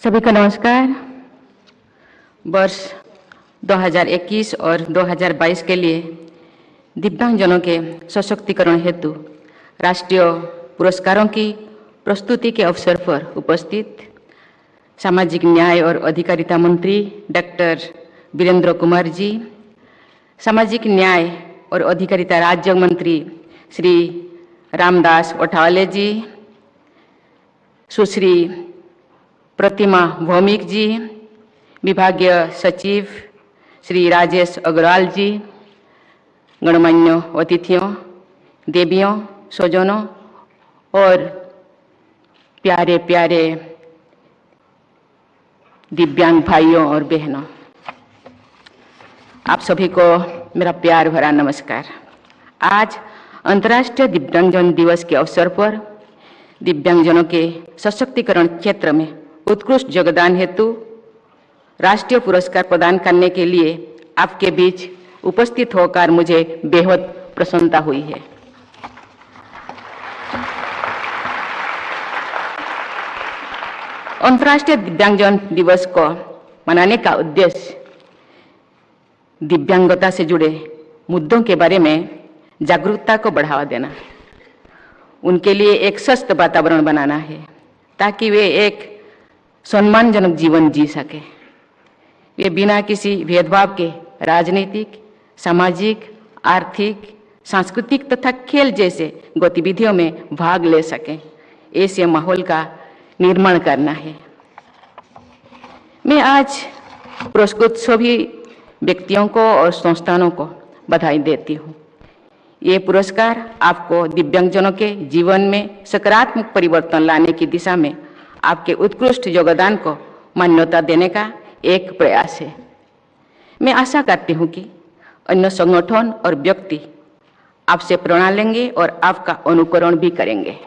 सभी को नमस्कार। वर्ष 2021 और 2022 के लिए दिव्यांगजनों के सशक्तिकरण हेतु राष्ट्रीय पुरस्कारों की प्रस्तुति के अवसर पर उपस्थित सामाजिक न्याय और अधिकारिता मंत्री डॉक्टर वीरेंद्र कुमार जी, सामाजिक न्याय और अधिकारिता राज्य मंत्री श्री रामदास अठावले जी, सुश्री प्रतिमा भौमिक जी, विभागीय सचिव श्री राजेश अग्रवाल जी, गणमान्य अतिथियों, देवियों, स्वजनों और प्यारे प्यारे दिव्यांग भाइयों और बहनों, आप सभी को मेरा प्यार भरा नमस्कार। आज अंतर्राष्ट्रीय दिव्यांगजन दिवस के अवसर पर दिव्यांगजनों के सशक्तिकरण क्षेत्र में उत्कृष्ट योगदान हेतु राष्ट्रीय पुरस्कार प्रदान करने के लिए आपके बीच उपस्थित होकर मुझे बेहद प्रसन्नता हुई है। अंतर्राष्ट्रीय दिव्यांगजन दिवस को मनाने का उद्देश्य दिव्यांगता से जुड़े मुद्दों के बारे में जागरूकता को बढ़ावा देना, उनके लिए एक स्वस्थ वातावरण बनाना है ताकि वे एक सम्मानजनक जीवन जी सके। वे बिना किसी भेदभाव के राजनीतिक, सामाजिक, आर्थिक, सांस्कृतिक तथा खेल जैसे गतिविधियों में भाग ले सकें, ऐसे माहौल का निर्माण करना है। मैं आज पुरस्कृत सभी व्यक्तियों को और संस्थानों को बधाई देती हूँ। ये पुरस्कार आपको दिव्यांगजनों के जीवन में सकारात्मक परिवर्तन लाने की दिशा में आपके उत्कृष्ट योगदान को मान्यता देने का एक प्रयास है। मैं आशा करती हूँ कि अन्य संगठन और व्यक्ति आपसे प्रेरणा लेंगे और आपका अनुकरण भी करेंगे।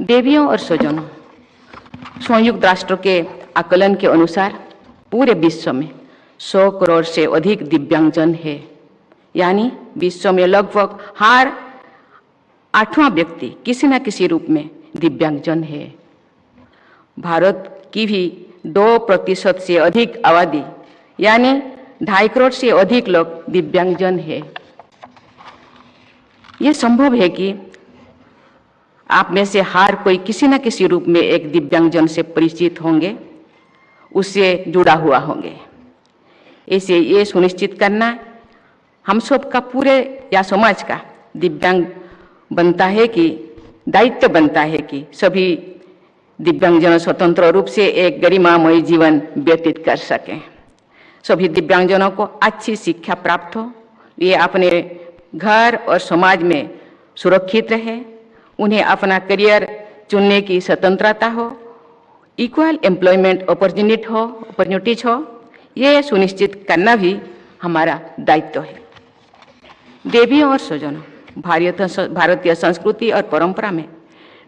देवियों और स्वजनों, संयुक्त राष्ट्र के आकलन के अनुसार पूरे विश्व में 100 करोड़ से अधिक दिव्यांगजन है, यानी विश्व में लगभग हर 8वां व्यक्ति किसी न किसी रूप में दिव्यांगजन है। भारत की भी 2% से अधिक आबादी यानी 2.5 करोड़ से अधिक लोग दिव्यांगजन है। ये संभव है कि आप में से हर कोई किसी न किसी रूप में एक दिव्यांगजन से परिचित होंगे, उससे जुड़ा हुआ होंगे। इसे ये सुनिश्चित करना हम सब का पूरे या समाज का दिव्यांग बनता है कि दायित्व बनता है कि सभी दिव्यांगजन स्वतंत्र रूप से एक गरिमामय जीवन व्यतीत कर सकें। सभी दिव्यांगजनों को अच्छी शिक्षा प्राप्त हो, ये अपने घर और समाज में सुरक्षित रहे, उन्हें अपना करियर चुनने की स्वतंत्रता हो, इक्वल एम्प्लॉयमेंट अपॉर्चुनिटीज हो, ये सुनिश्चित करना भी हमारा दायित्व है। देवियों और स्वजनों, भारतीय संस्कृति और परंपरा में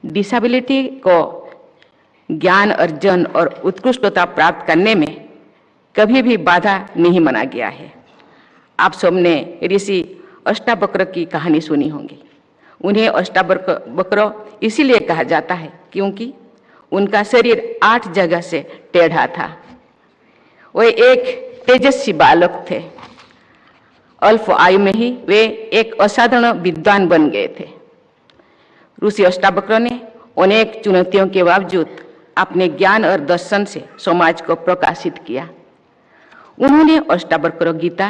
डिसेबिलिटी को ज्ञान अर्जन और उत्कृष्टता प्राप्त करने में कभी भी बाधा नहीं माना गया है। आप सबने ऋषि अष्टावक्र की कहानी सुनी होगी। उन्हें अष्टावक्र इसीलिए कहा जाता है क्योंकि उनका शरीर 8 जगह से टेढ़ा था। वे एक तेजस्वी बालक थे। अल्प आयु में ही वे एक असाधारण विद्वान बन गए थे। ऋषि अष्टावक्र ने अनेक चुनौतियों के बावजूद अपने ज्ञान और दर्शन से समाज को प्रकाशित किया। उन्होंने अष्टावक्र गीता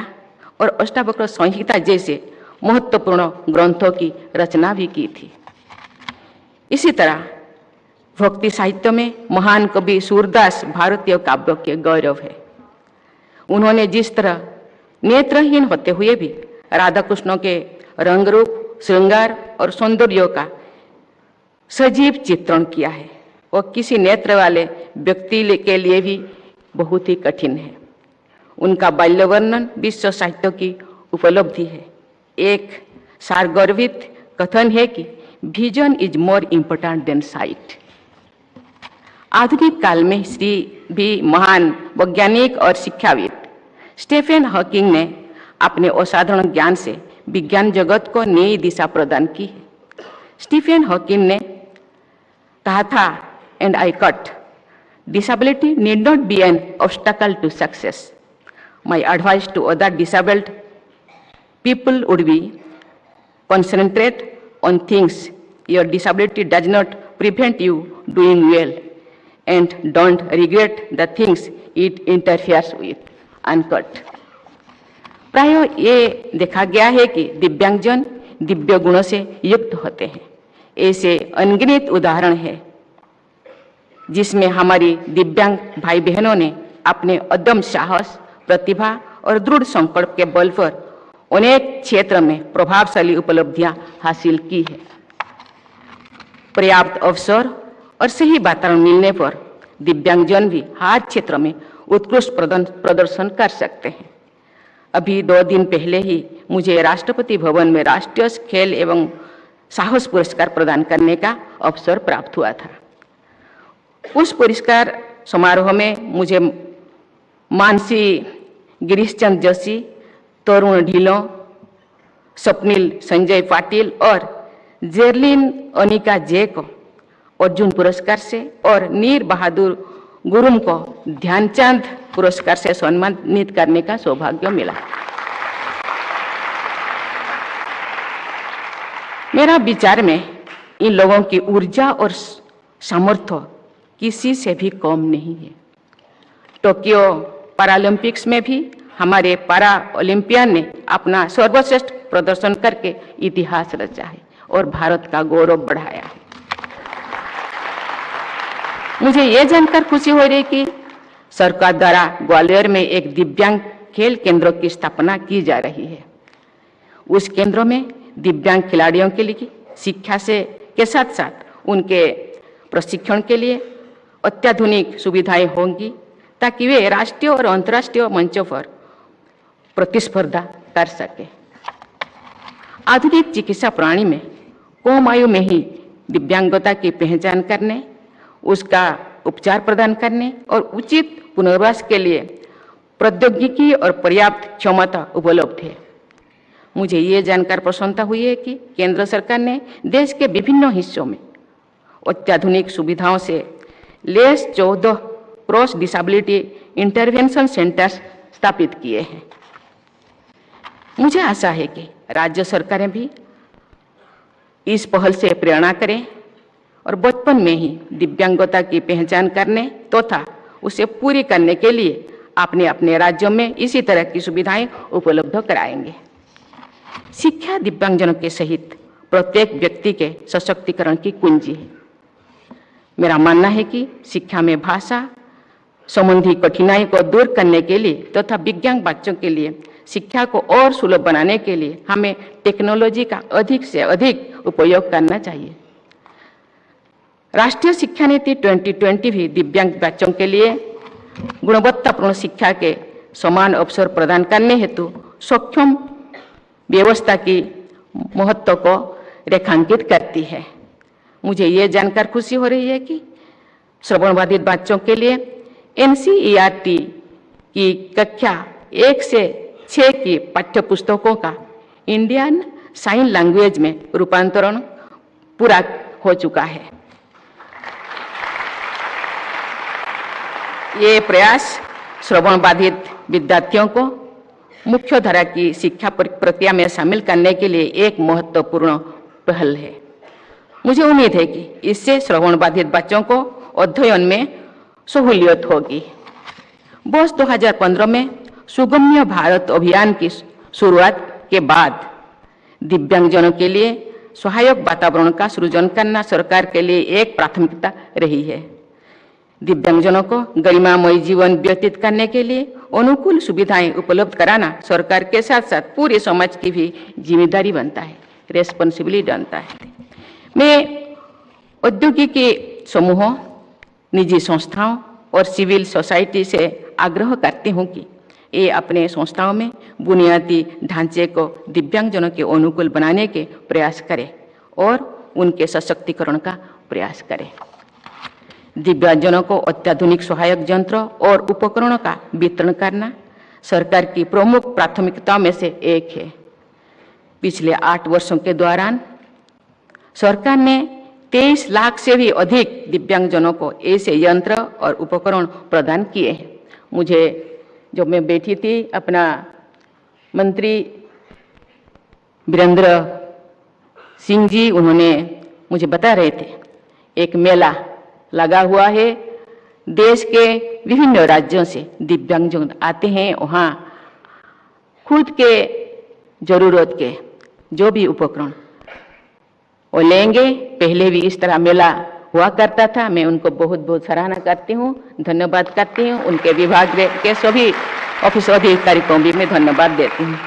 और अष्टावक्र संहिता जैसे महत्वपूर्ण ग्रंथों की रचना भी की थी। इसी तरह भक्ति साहित्य में महान कवि सूरदास भारतीय काव्य के गौरव है। उन्होंने जिस तरह नेत्रहीन होते हुए भी राधा कृष्ण के रंग रूप, श्रृंगार और सौंदर्य का सजीव चित्रण किया है, वो किसी नेत्र वाले व्यक्ति के लिए भी बहुत ही कठिन है। उनका बाल्य वर्णन विश्व साहित्य की उपलब्धि है। एक सारगर्भित कथन है कि vision is more important then site. आधुनिक काल में श्री भी महान वैज्ञानिक और शिक्षाविद स्टीफन हॉकिंग ने अपने असाधारण ज्ञान से विज्ञान जगत को नई दिशा प्रदान की है। स्टीफन हॉकिंग ने कहा था, and I cut, Disability need not be an obstacle to success. My advice to other disabled people would be concentrate on things your disability does not prevent you doing well, and don't regret the things it interferes with. Unquote. प्राय ये देखा गया है कि दिव्यांगजन दिव्य गुणों से युक्त होते हैं। ऐसे अनगिनत उदाहरण है जिसमें हमारी दिव्यांग भाई बहनों ने अपने अदम्य साहस, प्रतिभा और दृढ़ संकल्प के बल पर अनेक क्षेत्र में प्रभावशाली उपलब्धियां हासिल की है। पर्याप्त अवसर और सही वातावरण मिलने पर दिव्यांगजन भी हर क्षेत्र में उत्कृष्ट प्रदर्शन कर सकते हैं। अभी 2 दिन पहले ही मुझे राष्ट्रपति भवन में राष्ट्रीय खेल एवं साहस पुरस्कार प्रदान करने का अवसर प्राप्त हुआ था। उस पुरस्कार समारोह में मुझे मानसी गिरीशचंद जोशी, तरुण ढिल्लों, स्वप्निल संजय पाटिल और जेरलिन अनिका जे को अर्जुन पुरस्कार से और नीर बहादुर गुरुम को ध्यानचंद पुरस्कार से सम्मानित करने का सौभाग्य मिला। मेरा विचार में इन लोगों की ऊर्जा और सामर्थ्य किसी से भी कम नहीं है। टोक्यो पैरालंपिक्स में भी हमारे पैरा ओलंपियन ने अपना सर्वश्रेष्ठ प्रदर्शन करके इतिहास रचा है और भारत का गौरव बढ़ाया है। मुझे ये जानकर खुशी हो रही कि सरकार द्वारा ग्वालियर में एक दिव्यांग खेल केंद्र की स्थापना की जा रही है। उस केंद्र में दिव्यांग खिलाड़ियों के लिए शिक्षा के साथ साथ उनके प्रशिक्षण के लिए अत्याधुनिक सुविधाएं होंगी ताकि वे राष्ट्रीय और अंतर्राष्ट्रीय मंचों पर प्रतिस्पर्धा कर सके। आधुनिक चिकित्सा प्रणाली में कम आयु में ही दिव्यांगता की पहचान करने, उसका उपचार प्रदान करने और उचित पुनर्वास के लिए प्रौद्योगिकी और पर्याप्त क्षमता उपलब्ध है। मुझे ये जानकर प्रसन्नता हुई है कि केंद्र सरकार ने देश के विभिन्न हिस्सों में अत्याधुनिक सुविधाओं से lace 14 cross disability intervention centres स्थापित किए हैं। मुझे आशा है कि राज्य सरकारें भी इस पहल से प्रेरणा करें और बचपन में ही दिव्यांगता की पहचान करने तथा उसे पूरी करने के लिए अपने अपने राज्यों में इसी तरह की सुविधाएं उपलब्ध कराएंगे। शिक्षा दिव्यांगजनों के सहित प्रत्येक व्यक्ति के सशक्तिकरण की कुंजी है। मेरा मानना है कि शिक्षा में भाषा संबंधी कठिनाई को दूर करने के लिए तथा दिव्यांग बच्चों के लिए शिक्षा को और सुलभ बनाने के लिए हमें टेक्नोलॉजी का अधिक से अधिक उपयोग करना चाहिए। राष्ट्रीय शिक्षा नीति 2020 भी दिव्यांग बच्चों के लिए गुणवत्तापूर्ण शिक्षा के समान अवसर प्रदान करने हेतु सक्षम व्यवस्था की महत्व को रेखांकित करती है। मुझे ये जानकर खुशी हो रही है कि श्रवणबाधित बच्चों के लिए NCERT की कक्षा 1 से 6 की पाठ्य पुस्तकों का इंडियन साइन लैंग्वेज में रूपांतरण पूरा हो चुका है। ये प्रयास श्रवणबाधित विद्यार्थियों को मुख्य धारा की शिक्षा प्रक्रिया में शामिल करने के लिए एक महत्वपूर्ण पहल है। मुझे उम्मीद है कि इससे श्रवणबाधित बच्चों को अध्ययन में सहूलियत होगी। वर्ष 2015 में सुगम्य भारत अभियान की शुरुआत के बाद दिव्यांगजनों के लिए सहायक वातावरण का सृजन करना सरकार के लिए एक प्राथमिकता रही है। दिव्यांगजनों को गरिमामय जीवन व्यतीत करने के लिए अनुकूल सुविधाएं उपलब्ध कराना सरकार के साथ साथ पूरे समाज की भी जिम्मेदारी बनता है, रेस्पॉन्सिबिलिटी बनता है। मैं औद्योगिकी समूहों, निजी संस्थाओं और सिविल सोसाइटी से आग्रह करती हूं कि ये अपने संस्थाओं में बुनियादी ढांचे को दिव्यांगजनों के अनुकूल बनाने के प्रयास करें और उनके सशक्तिकरण का प्रयास करें। दिव्यांगजनों को अत्याधुनिक सहायक यंत्र और उपकरणों का वितरण करना सरकार की प्रमुख प्राथमिकताओं में से एक है। पिछले 8 वर्षों के दौरान सरकार ने 23 लाख से भी अधिक दिव्यांगजनों को ऐसे यंत्र और उपकरण प्रदान किए हैं। मुझे जब मैं बैठी थी, अपना मंत्री वीरेंद्र सिंह जी उन्होंने मुझे बता रहे थे, एक मेला लगा हुआ है, देश के विभिन्न राज्यों से दिव्यांगजन आते हैं, वहाँ खुद के जरूरत के जो भी उपकरण वो लेंगे। पहले भी इस तरह मेला हुआ करता था। मैं उनको बहुत बहुत सराहना करती हूँ, धन्यवाद करती हूँ। उनके विभाग के सभी ऑफिस अधिकारी को भी मैं धन्यवाद देती हूँ।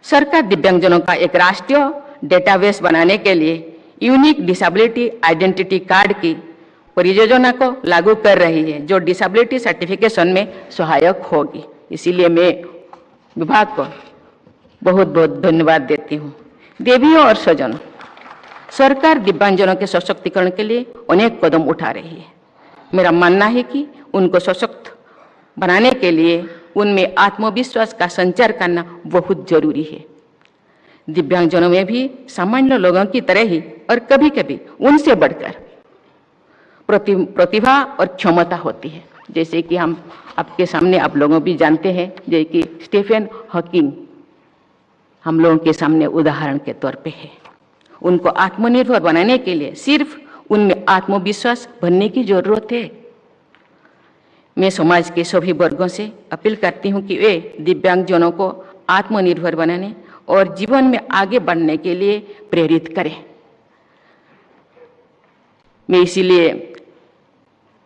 सरकार दिव्यांगजनों का एक राष्ट्रीय डेटाबेस बनाने के लिए यूनिक डिसेबिलिटी आइडेंटिटी कार्ड की परियोजना को लागू कर रही है, जो डिसेबिलिटी सर्टिफिकेशन में सहायक होगी। इसीलिए मैं विभाग को बहुत बहुत धन्यवाद देती हूँ। देवियों और स्वजनों, सरकार दिव्यांगजनों के सशक्तिकरण के लिए अनेक कदम उठा रही है। मेरा मानना है कि उनको सशक्त बनाने के लिए उनमें आत्मविश्वास का संचार करना बहुत जरूरी है। दिव्यांगजनों में भी सामान्य लोगों की तरह ही और कभी कभी उनसे बढ़कर प्रतिभा और क्षमता होती है। जैसे कि हम आपके सामने आप लोगों भी जानते हैं, जैसे कि स्टीफन हॉकिंग हम लोगों के सामने उदाहरण के तौर पे है। उनको आत्मनिर्भर बनाने के लिए सिर्फ उनमें आत्मविश्वास भरने की जरूरत है। मैं समाज के सभी वर्गों से अपील करती हूं कि वे दिव्यांगजनों को आत्मनिर्भर बनाने और जीवन में आगे बढ़ने के लिए प्रेरित करें। मैं इसीलिए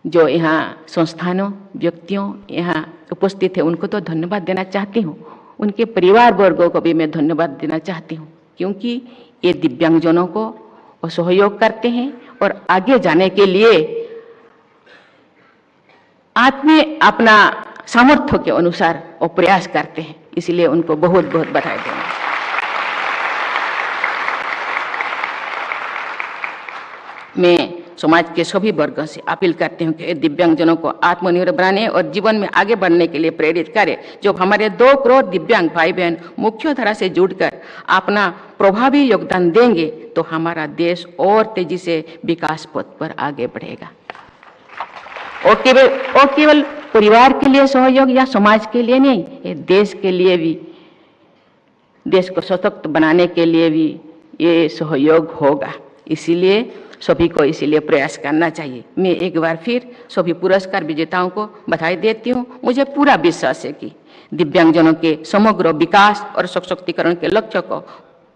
जो यहाँ संस्थानों, व्यक्तियों यहाँ उपस्थित है, उनको तो धन्यवाद देना चाहती हूँ। उनके परिवार वर्गों को भी मैं धन्यवाद देना चाहती हूँ, क्योंकि ये दिव्यांगजनों को सहयोग करते हैं और आगे जाने के लिए अपना सामर्थ्य के अनुसार वो प्रयास करते हैं। इसलिए उनको बहुत बहुत बधाई देना। मैं समाज के सभी वर्गों से अपील करती हूँ कि दिव्यांगजनों को आत्मनिर्भर बनाने और जीवन में आगे बढ़ने के लिए प्रेरित करें। जब हमारे 2 करोड़ दिव्यांग भाई बहन मुख्य धारा से जुड़कर अपना प्रभावी योगदान देंगे तो हमारा देश और तेजी से विकास पथ पर आगे बढ़ेगा। और केवल परिवार के लिए सहयोग या समाज के लिए नहीं, ये देश के लिए भी, देश को सशक्त बनाने के लिए भी ये सहयोग होगा। इसीलिए सभी को इसीलिए प्रयास करना चाहिए। मैं एक बार फिर सभी पुरस्कार विजेताओं को बधाई देती हूँ। मुझे पूरा विश्वास है कि दिव्यांगजनों के समग्र विकास और सशक्तिकरण के लक्ष्य को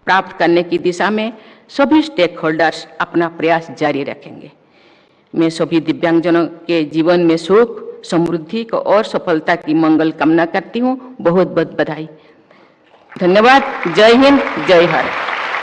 प्राप्त करने की दिशा में सभी स्टेक होल्डर्स अपना प्रयास जारी रखेंगे। मैं सभी दिव्यांगजनों के जीवन में सुख, समृद्धि को और सफलता की मंगल कामना करती हूँ। बहुत बहुत बधाई, धन्यवाद। जय हिंद, जय भारत।